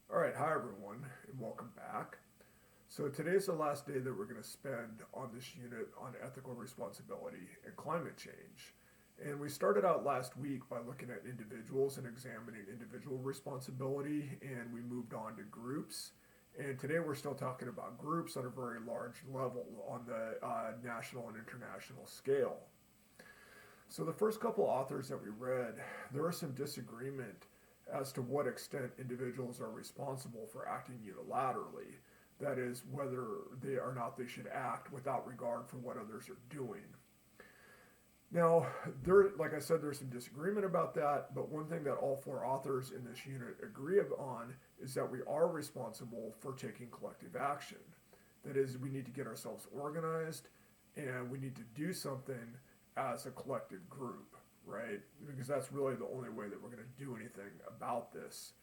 All right, hi everyone, and welcome back. So today's the last day that we're going to spend on this unit on ethical responsibility and climate change. And we started out last week by looking at individuals and examining individual responsibility, and we moved on to groups. And today we're still talking about groups on a very large level on the national and international scale. So the first couple authors that we read, there was some disagreement as to what extent individuals are responsible for acting unilaterally. That is, whether they or not they should act without regard for what others are doing. Now, like I said, there's some disagreement about that, but one thing that all four authors in this unit agree on is that we are responsible for taking collective action. That is, we need to get ourselves organized and we need to do something as a collective group, right? Because that's really the only way that we're going to do anything about this.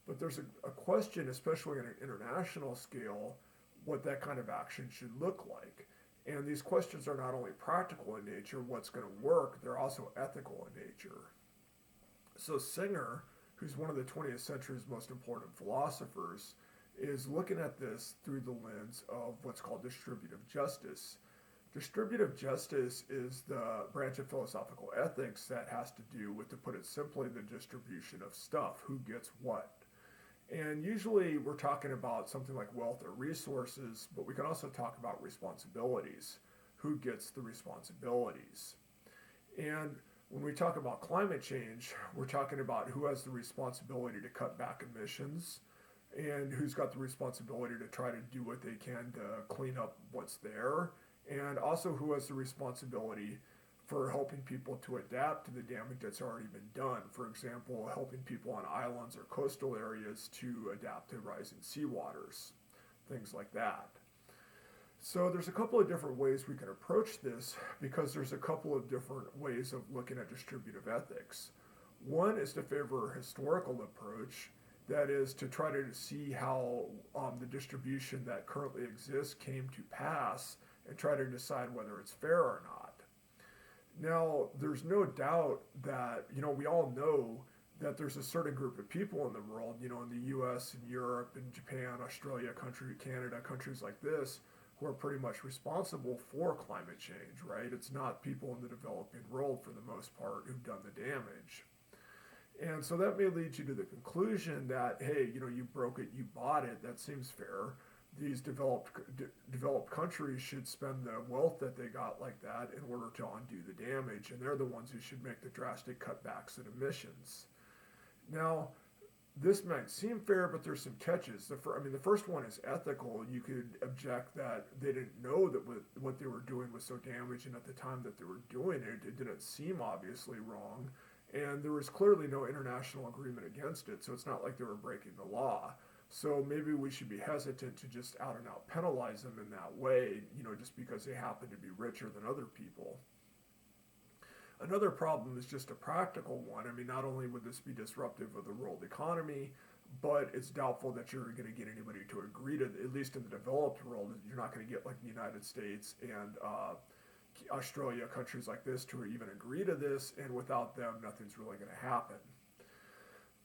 But there's a question, especially on an international scale, what that kind of action should look like. And these questions are not only practical in nature, what's going to work, they're also ethical in nature. So Singer, who's one of the 20th century's most important philosophers, is looking at this through the lens of what's called distributive justice. Distributive justice is the branch of philosophical ethics that has to do with, to put it simply, the distribution of stuff, who gets what. And usually we're talking about something like wealth or resources, but we can also talk about responsibilities. Who gets the responsibilities? And when we talk about climate change, we're talking about who has the responsibility to cut back emissions and who's got the responsibility to try to do what they can to clean up what's there, and also who has the responsibility for helping people to adapt to the damage that's already been done. For example, helping people on islands or coastal areas to adapt to rising seawaters, things like that. So there's a couple of different ways we can approach this because there's a couple of different ways of looking at distributive ethics. One is to favor a historical approach, that is to try to see how the distribution that currently exists came to pass and try to decide whether it's fair or not. Now, there's no doubt that, we all know that there's a certain group of people in the world, in the US and Europe and Japan, Australia, Canada, countries like this, who are pretty much responsible for climate change, right? It's not people in the developing world for the most part who've done the damage. And so that may lead you to the conclusion that, hey, you broke it, you bought it, that seems fair. These developed countries should spend the wealth that they got like that in order to undo the damage, and they're the ones who should make the drastic cutbacks in emissions. Now, this might seem fair, but there's some catches. The first one is ethical. You could object that they didn't know that what they were doing was so damaging at the time that they were doing it. It didn't seem obviously wrong, and there was clearly no international agreement against it, so it's not like they were breaking the law. So maybe we should be hesitant to just out and out penalize them in that way, just because they happen to be richer than other people. Another problem is just a practical one. Not only would this be disruptive of the world economy, but it's doubtful that you're going to get anybody to agree to, at least in the developed world, you're not going to get like the United States and Australia, countries like this, to even agree to this, and without them, nothing's really going to happen.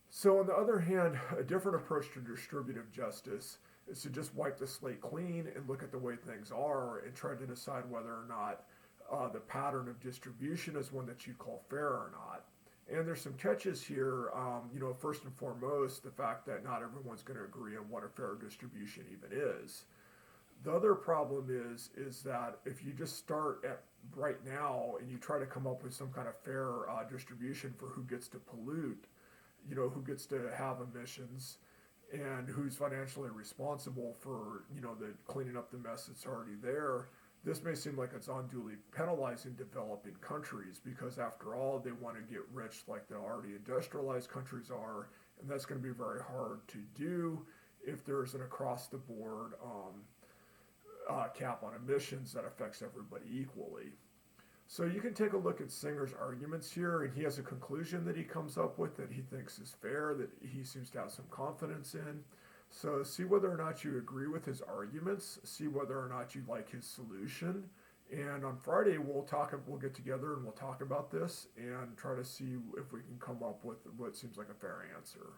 So, on the other hand, a different approach to distributive justice is to just wipe the slate clean and look at the way things are and try to decide whether or not the pattern of distribution is one that you call fair or not. And there's some catches here. First and foremost, the fact that not everyone's going to agree on what a fair distribution even is. The other problem is that if you just start at right now and you try to come up with some kind of fair distribution for who gets to pollute, who gets to have emissions and who's financially responsible for, the cleaning up the mess that's already there, this may seem like it's unduly penalizing developing countries because after all, they want to get rich like the already industrialized countries are, and that's going to be very hard to do if there's an across the board cap on emissions that affects everybody equally. So you can take a look at Singer's arguments here, and he has a conclusion that he comes up with that he thinks is fair, that he seems to have some confidence in. So see whether or not you agree with his arguments, see whether or not you like his solution. And on Friday we'll get together and we'll talk about this and try to see if we can come up with what seems like a fair answer.